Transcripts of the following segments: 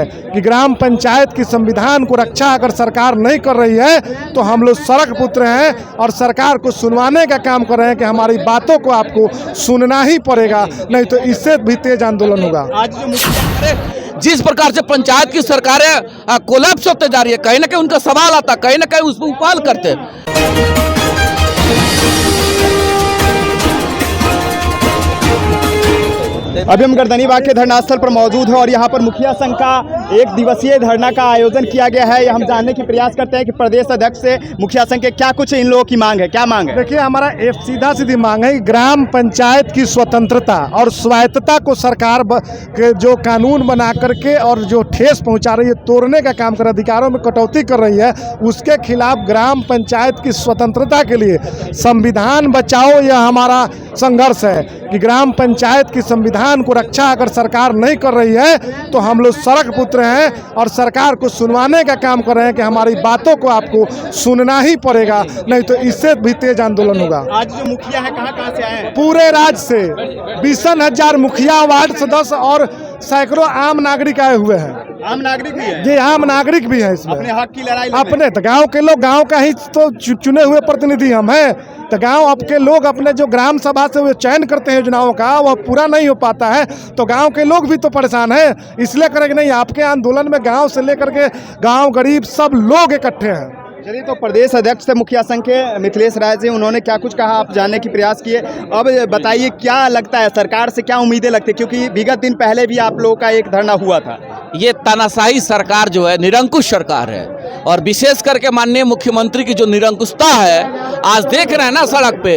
कि ग्राम पंचायत की संविधान को रक्षा अगर सरकार नहीं कर रही है तो हम लोग सड़क पर उतरे हैं और सरकार को सुनवाने का काम कर रहे हैं कि हमारी बातों को आपको सुनना ही पड़ेगा, नहीं तो इससे भी तेज आंदोलन होगा। आज जो जिस प्रकार से पंचायत की सरकारें कोलैप्स होते जा रही है, कहीं ना कहीं उनका सवाल आता, कहीं ना कहीं उस पर उपाल करते। अभी हम गर्दनीबाग के धरना स्थल पर मौजूद है और यहाँ पर मुखिया संघ का एक दिवसीय धरना का आयोजन किया गया है। हम जानने की प्रयास करते हैं कि प्रदेश अध्यक्ष से मुखिया संघ के क्या कुछ इन लोगों की मांग है, क्या मांग है? देखिए, हमारा सीधा सीधी मांग है कि ग्राम पंचायत की स्वतंत्रता और स्वायत्तता को सरकार के जो कानून बना करके और जो ठेस पहुंचा रही है, तोड़ने का काम कर, अधिकारों में कटौती कर रही है, उसके खिलाफ ग्राम पंचायत की स्वतंत्रता के लिए संविधान बचाओ, यह हमारा संघर्ष है कि ग्राम पंचायत की संविधान को रक्षा अगर सरकार नहीं कर रही है तो हम लोग सड़क पर उतरे हैं और सरकार को सुनवाने का काम कर रहे हैं कि हमारी बातों को आपको सुनना ही पड़ेगा, नहीं तो इससे भी तेज आंदोलन होगा। आज जो मुखिया है कहाँ से आए हैं? पूरे राज्य से 20,000 मुखिया, वार्ड सदस्य और सैकड़ों आम नागरिक आए हुए हैं। आम नागरिक भी है? ये आम नागरिक भी है इसमें। अपने हक की लड़ाई अपने तो गाँव के लोग, गाँव का ही तो चुने हुए प्रतिनिधि हम हैं। तो गांव आपके लोग अपने जो ग्राम सभा से वो चयन करते हैं योजनाओं का, वह पूरा नहीं हो पाता है, तो गांव के लोग भी तो परेशान हैं। इसलिए करें कि नहीं, आपके आंदोलन में गांव से लेकर के गांव, गरीब सब लोग इकट्ठे हैं। चलिए, तो प्रदेश अध्यक्ष से मुखिया संघ के मिथिलेश राय जी, उन्होंने क्या कुछ कहा आप जानने की प्रयास किए। अब बताइए, क्या लगता है सरकार से क्या उम्मीदें लगती है, क्योंकि विगत दिन पहले भी आप लोगों का एक धरना हुआ था। ये तानाशाही सरकार जो है, निरंकुश सरकार है, और विशेष करके माननीय मुख्यमंत्री की जो निरंकुशता है, आज देख रहे हैं ना सड़क पे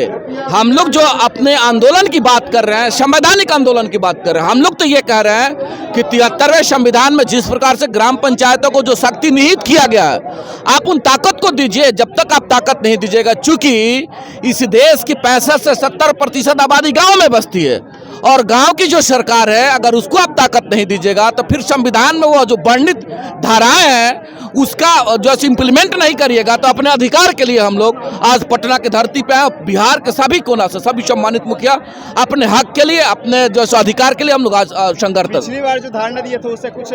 हम लोग जो अपने आंदोलन की बात कर रहे हैं, संवैधानिक आंदोलन की बात कर रहे हैं, हम लोग तो ये कह रहे हैं कि 73वें संविधान में जिस प्रकार से ग्राम पंचायतों को जो शक्ति निहित किया गया है, आप उन ताकत को दीजिए। जब तक आप ताकत नहीं दीजिएगा, चूंकि इस देश की 65 से 70% आबादी गाँव में बसती है, और गांव की जो सरकार है, अगर उसको आप ताकत नहीं दीजिएगा तो फिर संविधान में वो जो वर्णित धाराएं हैं उसका जो इम्प्लीमेंट नहीं करिएगा, तो अपने अधिकार के लिए हम लोग आज पटना की धरती पे हैं। बिहार के सभी कोना से सभी सम्मानित मुखिया अपने हक के लिए, अपने जो अधिकार के लिए हम लोग आज संघर्ष। पिछली बार जो धारणा दिए थे उससे कुछ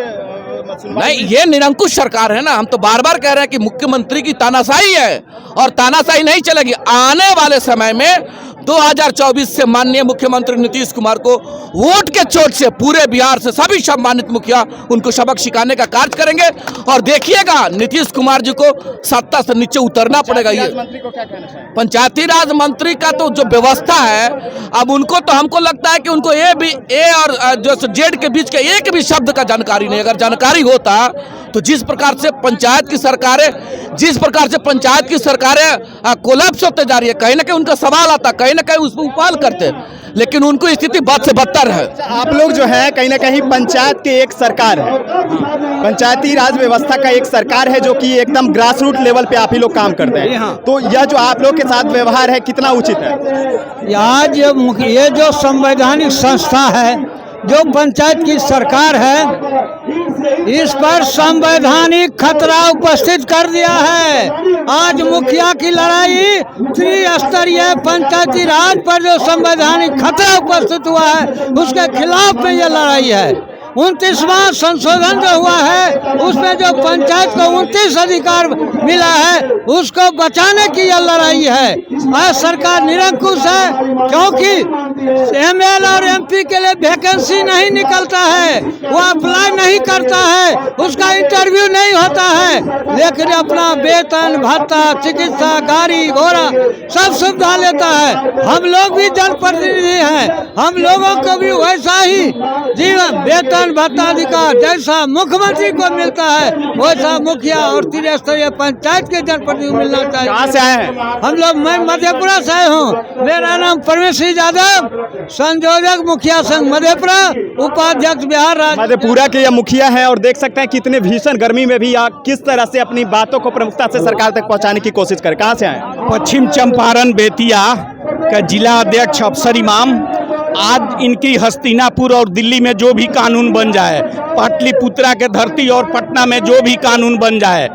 नहीं, ये निरंकुश सरकार है ना। हम तो बार बार कह रहे हैं कि मुख्यमंत्री की तानाशाही है और तानाशाही नहीं चलेगी। आने वाले समय में 2024 से माननीय मुख्यमंत्री नीतीश कुमार को वोट के चोट से पूरे बिहार से सभी सम्मानित मुखिया उनको सबक सिखाने का कार्य करेंगे, और देखिएगा नीतीश कुमार जी को सत्ता से नीचे उतरना पड़ेगा। ये मंत्री को क्या कहना चाहिए? पंचायती राज मंत्री का तो जो व्यवस्था है, अब उनको तो हमको लगता है कि उनको ए और जो जेड के बीच के एक भी शब्द का जानकारी नहीं। अगर जानकारी होता तो जिस प्रकार से पंचायत की सरकारें कोलैप्स होते जा रही है, कहीं ना कहीं उनका सवाल आता, कहीं ना कहीं उस पर उपाल करते, लेकिन उनको स्थिति बद से बदतर है। आप लोग जो है कहीं ना कहीं पंचायत के एक सरकार है, पंचायती राज व्यवस्था का एक सरकार है, जो कि एकदम ग्रास रूट लेवल पे आप ही लोग काम करते हैं। तो यह जो आप लोग के साथ व्यवहार है कितना उचित है? आज ये जो संवैधानिक संस्था है, जो पंचायत की सरकार है, इस पर संवैधानिक खतरा उपस्थित कर दिया है। आज मुखिया की लड़ाई त्रिस्तरीय पंचायती राज पर जो संवैधानिक खतरा उपस्थित हुआ है, उसके खिलाफ में ये लड़ाई है। 29वां संशोधन जो हुआ है, उसमें जो पंचायत को 29 अधिकार मिला है, उसको बचाने की यह लड़ाई है। आज सरकार निरंकुश है, क्योंकि एमएल और एमपी के लिए वैकेंसी नहीं निकलता है, वो अप्लाई नहीं करता है, उसका इंटरव्यू नहीं होता है, लेकिन अपना वेतन, भत्ता, चिकित्सा, गाड़ी घोड़ा सब सुविधा लेता है। हम लोग भी जनप्रतिनिधि हैं, हम लोगों को भी वैसा ही जीवन, वेतन, भत्ताधिकार जैसा मुख्यमंत्री को मिलता है, वैसा मुखिया और त्रिस्तरीय पंचायत के जनप्रतिनिधि को मिलना चाहिए। कहाँ से आए हैं? हम लोग, मैं मधेपुरा से आए हूँ। मेरा नाम परमेश यादव, संयोजक मुखिया संघ मधेपुरा, उपाध्यक्ष बिहार राज्य। मधेपुरा के यह मुखिया है और देख सकते हैं कितने भीषण गर्मी में भी किस तरह से अपनी बातों को प्रमुखता से सरकार तक पहुँचाने की कोशिश करे। कहाँ से आए? पश्चिम चंपारण बेतिया का जिला अध्यक्ष अफसर इमाम। आज इनकी हस्तिनापुर और दिल्ली में जो भी कानून बन जाए, पाटलिपुत्रा के धरती और पटना में जो भी कानून बन जाए,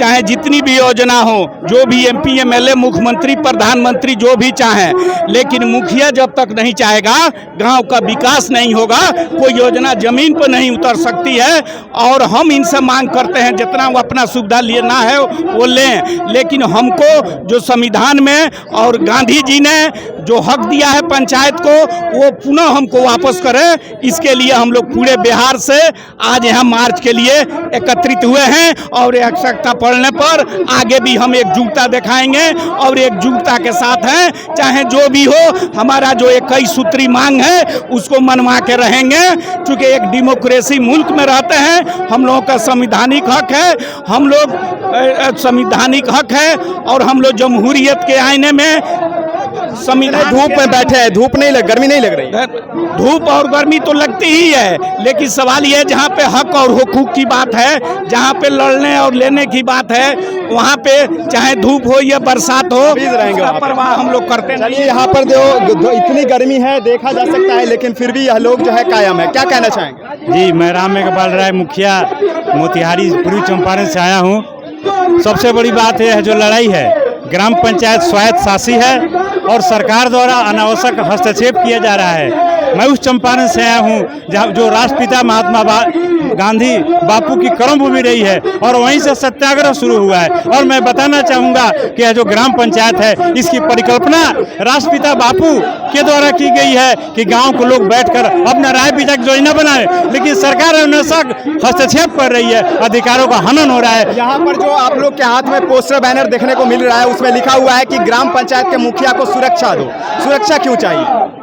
चाहे जितनी भी योजना हो, जो भी MP MLA मुख्यमंत्री प्रधानमंत्री जो भी चाहें, लेकिन मुखिया जब तक नहीं चाहेगा गांव का विकास नहीं होगा, कोई योजना जमीन पर नहीं उतर सकती है। और हम इनसे मांग करते हैं जितना वो अपना सुविधा लेना है वो लें, लेकिन हमको जो संविधान में और गांधी जी ने जो हक दिया है पंचायत को वो पुनः हमको वापस करें। इसके लिए हम लोग पूरे बिहार से आज यहाँ मार्च के लिए एकत्रित हुए हैं और आवश्यकता पड़ने पर आगे भी हम एकजुटता दिखाएंगे और एकजुटता के साथ हैं, चाहे जो भी हो। हमारा जो 21 सूत्री मांग है उसको मनवा के रहेंगे, क्योंकि एक डेमोक्रेसी मुल्क में रहते हैं, हम लोगों का संवैधानिक हक है, हम लोग संवैधानिक हक है और हम लोग जमहूरियत के आईने में संविधान। धूप में बैठे हैं, धूप नहीं लग, गर्मी नहीं लग रही? धूप और गर्मी तो लगती ही है, लेकिन सवाल ये जहाँ पे हक और हुकूक की बात है, जहाँ पे लड़ने और लेने की बात है, वहाँ पे चाहे धूप हो या बरसात हो, इसका परवाह हम लोग करते हैं। चलिए, यहाँ पर जो इतनी गर्मी है देखा जा सकता है, लेकिन फिर भी यह लोग जो है कायम है। क्या कहना चाहेंगे? जी, मैं राम मेघपाल राय, मुखिया मोतिहारी पूर्वी चंपारण से आया हूँ। सबसे बड़ी बात यह है जो लड़ाई है, ग्राम पंचायत स्वायत्त शासी है और सरकार द्वारा अनावश्यक हस्तक्षेप किया जा रहा है। मैं उस चंपारण से आया हूँ जहाँ जो राष्ट्रपिता महात्मा गांधी बापू की कर्मभूमि रही है और वहीं से सत्याग्रह शुरू हुआ है। और मैं बताना चाहूँगा कि यह जो ग्राम पंचायत है इसकी परिकल्पना राष्ट्रपिता बापू के द्वारा की गई है कि गांव को लोग बैठकर अपना राय विचार योजना बनाए, लेकिन सरकार अनावश्यक हस्तक्षेप कर रही है, अधिकारों का हनन हो रहा है। यहाँ पर जो आप लोग के हाथ में पोस्टर बैनर देखने को मिल रहा है उसमें लिखा हुआ है कि ग्राम पंचायत के मुखिया को सुरक्षा दो। सुरक्षा क्यों चाहिए?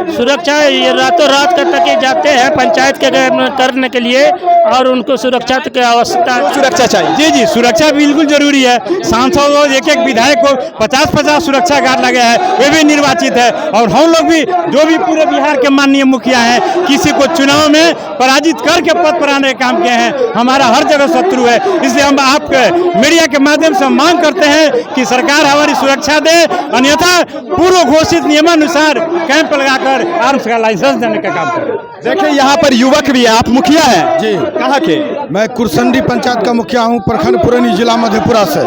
सुरक्षा ये रातों रात करके जाते हैं पंचायत के करने के लिए और उनको सुरक्षा की आवश्यकता है। सुरक्षा चाहिए? जी जी, सुरक्षा बिल्कुल जरूरी है। सांसद और एक विधायक को 50-50 सुरक्षा गार्ड लगे हैं, वे भी निर्वाचित है। और हम लोग भी जो भी पूरे बिहार के माननीय मुखिया हैं, किसी को चुनाव में पराजित करके पद पर आने का काम किए हैं। हमारा हर जगह शत्रु है, इसलिए हम आपके मीडिया के माध्यम से मांग करते हैं कि सरकार हमारी सुरक्षा दे, अन्यथा पूर्व घोषित नियमानुसार कैंप लगाकर आर्म्स का लाइसेंस देने का काम करें। देखिए, यहाँ पर युवक भी है। आप मुखिया हैं? जी। कहाँ के? मैं कुरसंडी पंचायत का मुखिया हूँ, प्रखंड पुरैनी, जिला मधेपुरा से।